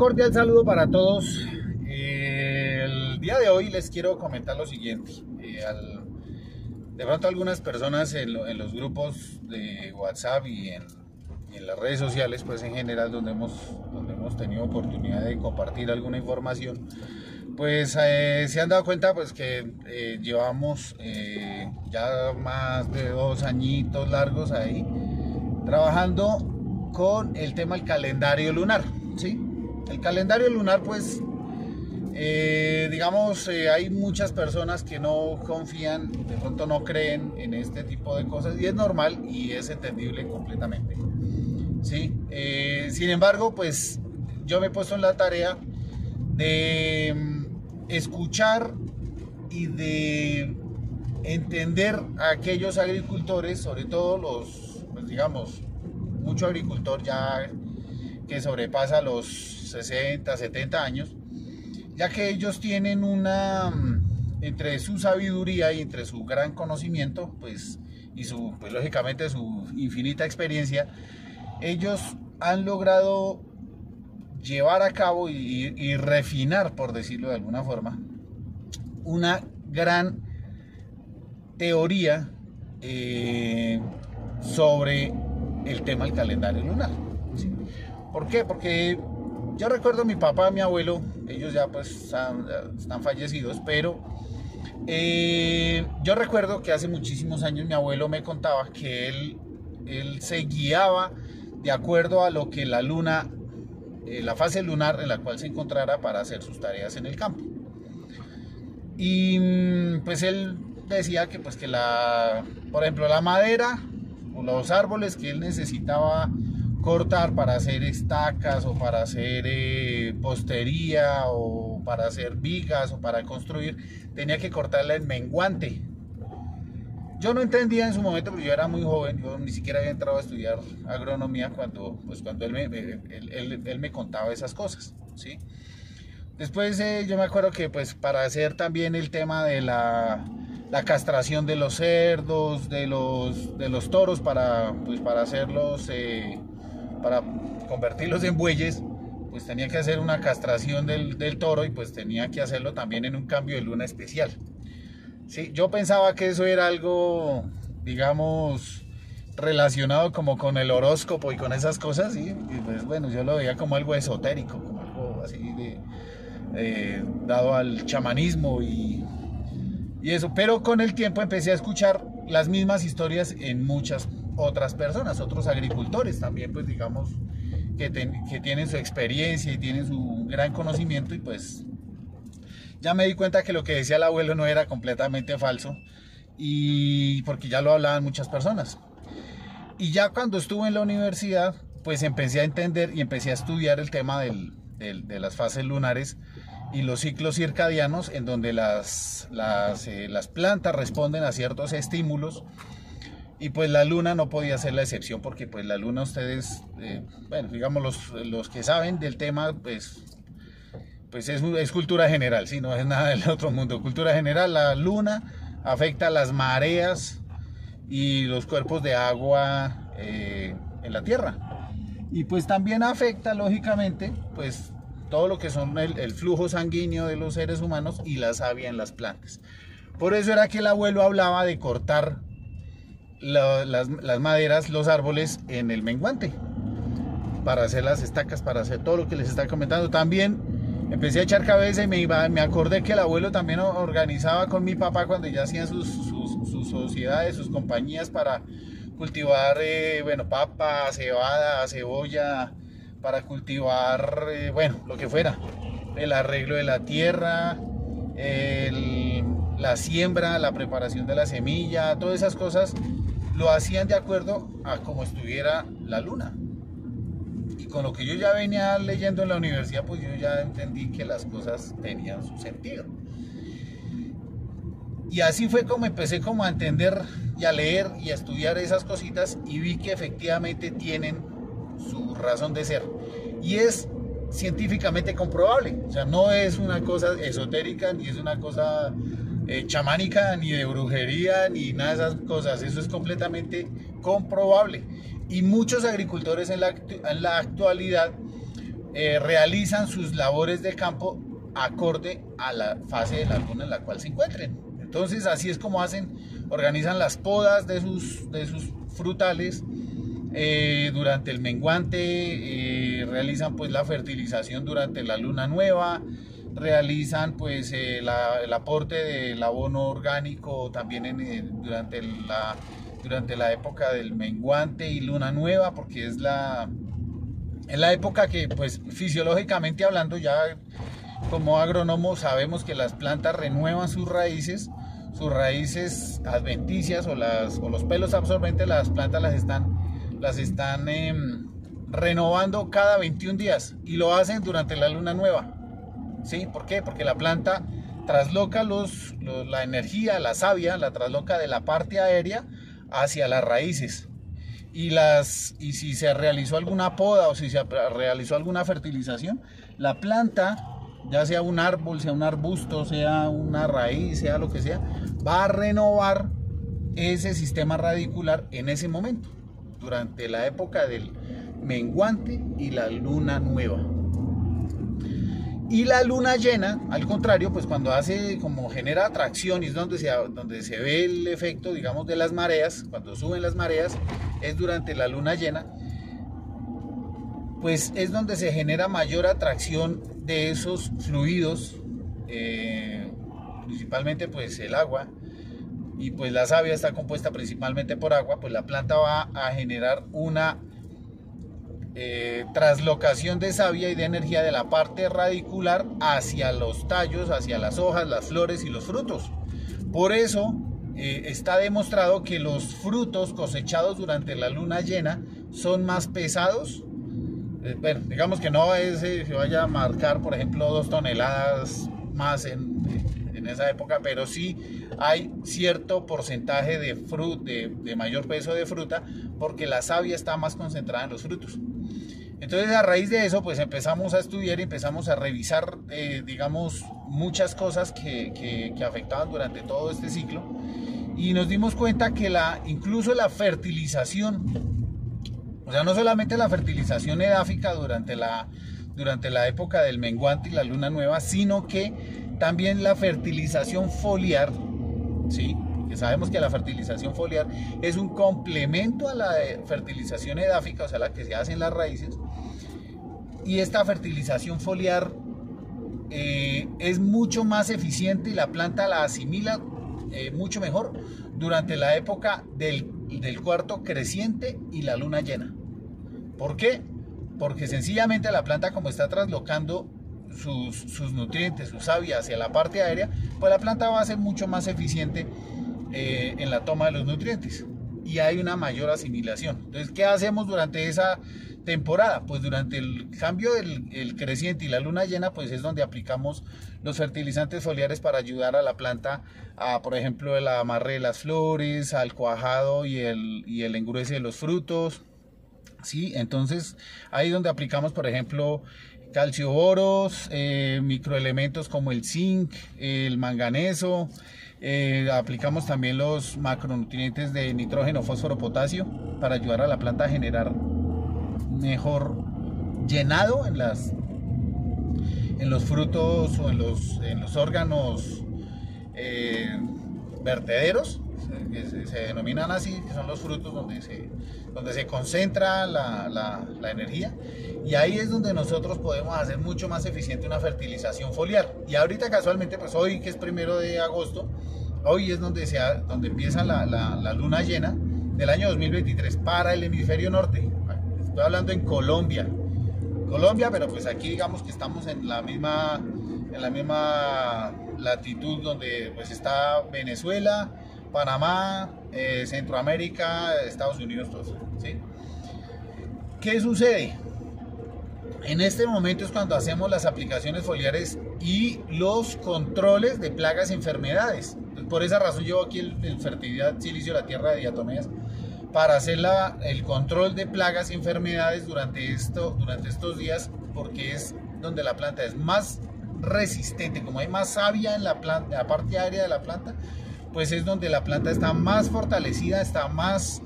cordial saludo para todos. El día de hoy les quiero comentar lo siguiente. De pronto algunas personas en los grupos de WhatsApp y en las redes sociales, pues en general donde hemos tenido oportunidad de compartir alguna información, pues se han dado cuenta pues que llevamos ya más de 2 añitos largos ahí trabajando con el tema del calendario lunar, ¿sí? El calendario lunar, pues digamos, hay muchas personas que no confían, de pronto no creen en este tipo de cosas, y es normal y es entendible completamente, ¿sí? Sin embargo, pues yo me he puesto en la tarea de escuchar y de entender a aquellos agricultores, sobre todo los, pues digamos, mucho agricultor ya que sobrepasa los 60, 70 años, ya que ellos tienen entre su sabiduría y entre su gran conocimiento, pues, y pues lógicamente su infinita experiencia, ellos han logrado llevar a cabo y refinar, por decirlo de alguna forma, una gran teoría sobre el tema del calendario lunar, ¿sí? ¿Por qué? Porque yo recuerdo a mi papá, a mi abuelo, ellos ya pues están fallecidos, pero yo recuerdo que hace muchísimos años mi abuelo me contaba que él se guiaba de acuerdo a lo que la luna, la fase lunar en la cual se encontrara para hacer sus tareas en el campo. Y pues él decía que pues que por ejemplo, la madera o los árboles que él necesitaba cortar para hacer estacas o para hacer postería o para hacer vigas o para construir, tenía que cortarla en menguante. Yo no entendía en su momento, porque yo era muy joven, yo ni siquiera había entrado a estudiar agronomía cuando él me contaba esas cosas, ¿sí? Después yo me acuerdo que pues para hacer también el tema de la castración de los cerdos, de los toros, para hacerlos, para convertirlos en bueyes, pues tenía que hacer una castración del toro y pues tenía que hacerlo también en un cambio de luna especial. Sí, yo pensaba que eso era algo, digamos, relacionado como con el horóscopo y con esas cosas, ¿sí? Y pues bueno, yo lo veía como algo esotérico, como algo así dado al chamanismo y eso, pero con el tiempo empecé a escuchar las mismas historias en muchas otras personas, otros agricultores también, pues digamos, que tienen su experiencia y tienen su gran conocimiento, y pues ya me di cuenta que lo que decía el abuelo no era completamente falso, y porque ya lo hablaban muchas personas. Y ya cuando estuve en la universidad, pues empecé a entender y empecé a estudiar el tema de las fases lunares y los ciclos circadianos, en donde las plantas responden a ciertos estímulos, y pues la luna no podía ser la excepción, porque pues la luna, ustedes, bueno, digamos los que saben del tema, pues es cultura general, ¿sí? No es nada del otro mundo, cultura general. La luna afecta las mareas y los cuerpos de agua en la tierra, y pues también afecta lógicamente pues todo lo que son el flujo sanguíneo de los seres humanos y la savia en las plantas. Por eso era que el abuelo hablaba de cortar las maderas, los árboles en el menguante, para hacer las estacas, para hacer todo lo que les está comentando. También empecé a echar cabeza y me acordé que el abuelo también organizaba con mi papá, cuando ya hacían sus sociedades, sus compañías para cultivar, bueno, papa, cebada, cebolla, para cultivar, bueno, lo que fuera, el arreglo de la tierra, la siembra, la preparación de la semilla, todas esas cosas lo hacían de acuerdo a cómo estuviera la luna. Y con lo que yo ya venía leyendo en la universidad, pues yo ya entendí que las cosas tenían su sentido. Y así fue como empecé como a entender y a leer y a estudiar esas cositas, y vi que efectivamente tienen su razón de ser. Y es científicamente comprobable. O sea, no es una cosa esotérica, ni es una cosa chamánica, ni de brujería, ni nada de esas cosas. Eso es completamente comprobable. Y muchos agricultores en la actualidad realizan sus labores de campo acorde a la fase de la luna en la cual se encuentren. Entonces así es como organizan las podas de sus frutales durante el menguante, realizan pues la fertilización durante la luna nueva, realizan pues el aporte del abono orgánico también durante la época del menguante y luna nueva, porque es la época que pues fisiológicamente hablando, ya como agrónomos sabemos que las plantas renuevan sus raíces adventicias o los pelos absorbentes. Las plantas las están renovando cada 21 días y lo hacen durante la luna nueva. ¿Sí? ¿Por qué? Porque la planta trasloca la energía, la savia, la trasloca de la parte aérea hacia las raíces. Y si se realizó alguna poda o si se realizó alguna fertilización, la planta, ya sea un árbol, sea un arbusto, sea una raíz, sea lo que sea, va a renovar ese sistema radicular en ese momento, durante la época del menguante y la luna nueva. Y la luna llena, al contrario, pues cuando genera atracción, y es donde se ve el efecto, digamos, de las mareas, cuando suben las mareas, es durante la luna llena, pues es donde se genera mayor atracción de esos fluidos, principalmente pues el agua, y pues la savia está compuesta principalmente por agua, pues la planta va a generar una traslocación de savia y de energía de la parte radicular hacia los tallos, hacia las hojas, las flores y los frutos. Por eso está demostrado que los frutos cosechados durante la luna llena son más pesados. Bueno, digamos que no se vaya a marcar, por ejemplo, 2 toneladas más en esa época, pero sí hay cierto porcentaje de mayor peso de fruta, porque la savia está más concentrada en los frutos. Entonces, a raíz de eso, pues empezamos a estudiar y empezamos a revisar, digamos, muchas cosas que afectaban durante todo este ciclo, y nos dimos cuenta que incluso la fertilización, o sea, no solamente la fertilización edáfica durante la época del menguante y la luna nueva, sino que también la fertilización foliar, ¿sí? Que sabemos que la fertilización foliar es un complemento a la fertilización edáfica, o sea, la que se hace en las raíces. Y esta fertilización foliar es mucho más eficiente y la planta la asimila mucho mejor durante la época del cuarto creciente y la luna llena. ¿Por qué? Porque sencillamente la planta, como está traslocando sus nutrientes, su savia hacia la parte aérea, pues la planta va a ser mucho más eficiente en la toma de los nutrientes y hay una mayor asimilación. Entonces, ¿qué hacemos durante esa temporada? Pues durante el cambio del creciente y la luna llena, pues es donde aplicamos los fertilizantes foliares para ayudar a la planta a, por ejemplo, el amarre de las flores, al cuajado y el engruese de los frutos. Sí, entonces ahí es donde aplicamos, por ejemplo, calcio, boros, microelementos como el zinc, el manganeso. Aplicamos también los macronutrientes de nitrógeno, fósforo, potasio para ayudar a la planta a generar mejor llenado en los frutos o en los órganos vertederos, que se denominan así, que son los frutos donde se concentra la energía, y ahí es donde nosotros podemos hacer mucho más eficiente una fertilización foliar. Y ahorita casualmente, pues hoy que es 1 de agosto, hoy es donde empieza la luna llena del año 2023 para el hemisferio norte. Estoy hablando en Colombia, pero pues aquí digamos que estamos en la misma latitud donde pues está Venezuela, Panamá, Centroamérica, Estados Unidos, todos, ¿sí? ¿Qué sucede? En este momento es cuando hacemos las aplicaciones foliares y los controles de plagas y enfermedades. Por esa razón llevo aquí el fertilidad silicio de la tierra de diatomeas, para hacer el control de plagas y enfermedades durante estos días, porque es donde la planta es más resistente. Como hay más savia en la parte aérea de la planta, pues es donde la planta está más fortalecida, está más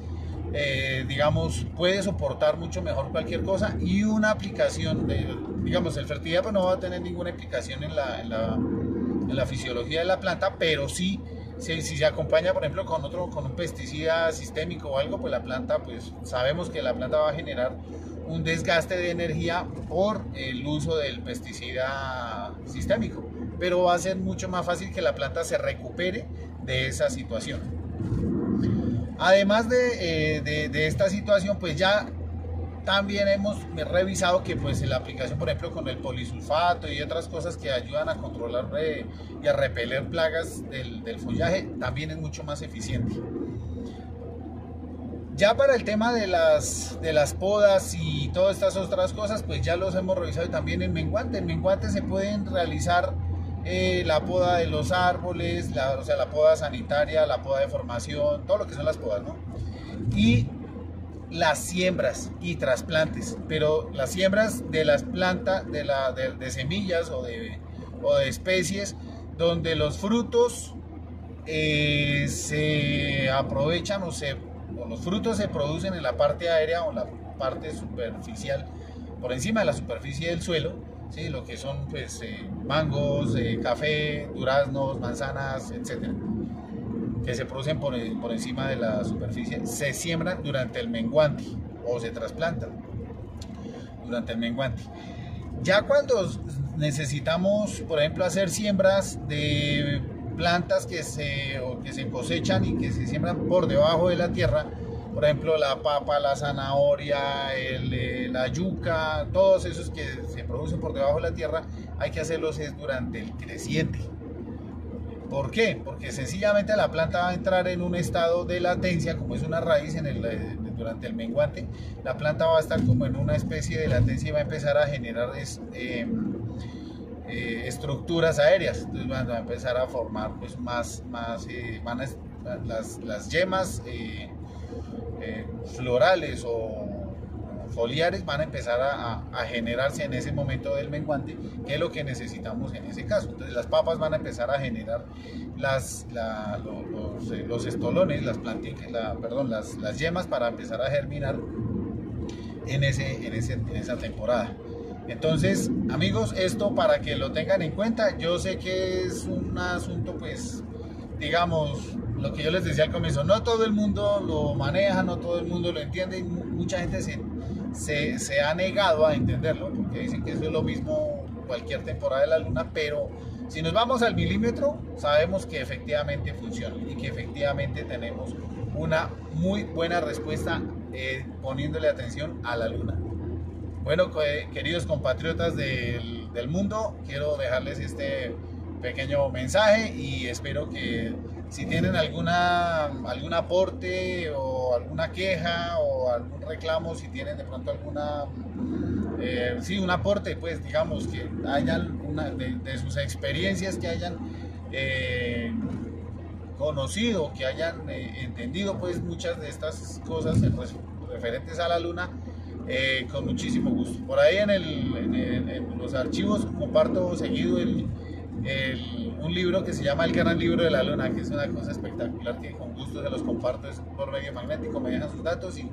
digamos, puede soportar mucho mejor cualquier cosa, y una aplicación, digamos, el fertilidad pues no va a tener ninguna implicación en la fisiología de la planta, pero sí, si se acompaña, por ejemplo, con un pesticida sistémico o algo, pues la planta, pues sabemos que la planta va a generar un desgaste de energía por el uso del pesticida sistémico, pero va a ser mucho más fácil que la planta se recupere de esa situación. Además de esta situación, pues ya también hemos revisado que pues la aplicación, por ejemplo, con el polisulfato y otras cosas que ayudan a controlar y a repeler plagas del follaje, también es mucho más eficiente. Ya para el tema de las podas y todas estas otras cosas, pues ya los hemos revisado también en menguante. En menguante se pueden realizar la poda de los árboles, o sea, la poda sanitaria, la poda de formación, todo lo que son las podas, ¿no? Y las siembras y trasplantes, pero las siembras de las plantas, de semillas o de especies, donde los frutos se aprovechan o los frutos se producen en la parte aérea o en la parte superficial, por encima de la superficie del suelo, ¿sí? Lo que son pues mangos, café, duraznos, manzanas, etcétera, que se producen por encima de la superficie, se siembran durante el menguante o se trasplantan durante el menguante. Ya cuando necesitamos, por ejemplo, hacer siembras de plantas que se cosechan y que se siembran por debajo de la tierra, por ejemplo la papa, la zanahoria, la yuca, todos esos que se producen por debajo de la tierra, hay que hacerlos durante el creciente. ¿Por qué? Porque sencillamente la planta va a entrar en un estado de latencia, como es una raíz durante el menguante, la planta va a estar como en una especie de latencia y va a empezar a generar estructuras aéreas. Entonces van a empezar a formar pues las yemas florales o foliares van a empezar a generarse en ese momento del menguante, que es lo que necesitamos en ese caso. Entonces las papas van a empezar a generar los estolones, las yemas para empezar a germinar en esa temporada. Entonces, amigos, esto para que lo tengan en cuenta. Yo sé que es un asunto, pues, digamos, lo que yo les decía al comienzo, no todo el mundo lo maneja, no todo el mundo lo entiende, y mucha gente se ha negado a entenderlo, porque dicen que eso es lo mismo cualquier temporada de la luna, pero si nos vamos al milímetro, sabemos que efectivamente funciona y que efectivamente tenemos una muy buena respuesta poniéndole atención a la luna. Bueno, queridos compatriotas del mundo, quiero dejarles este pequeño mensaje y espero que si tienen algún aporte o alguna queja o algún reclamo, si tienen de pronto un aporte, pues digamos que hayan de sus experiencias que hayan conocido, que hayan entendido pues muchas de estas cosas referentes a la luna, con muchísimo gusto. Por ahí en los archivos comparto seguido un libro que se llama El Gran Libro de la Luna, que es una cosa espectacular que con gusto se los comparto, es por medio magnético, me dejan sus datos y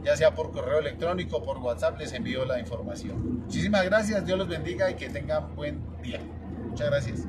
ya sea por correo electrónico o por WhatsApp les envío la información. Muchísimas gracias, Dios los bendiga y que tengan buen día. Muchas gracias.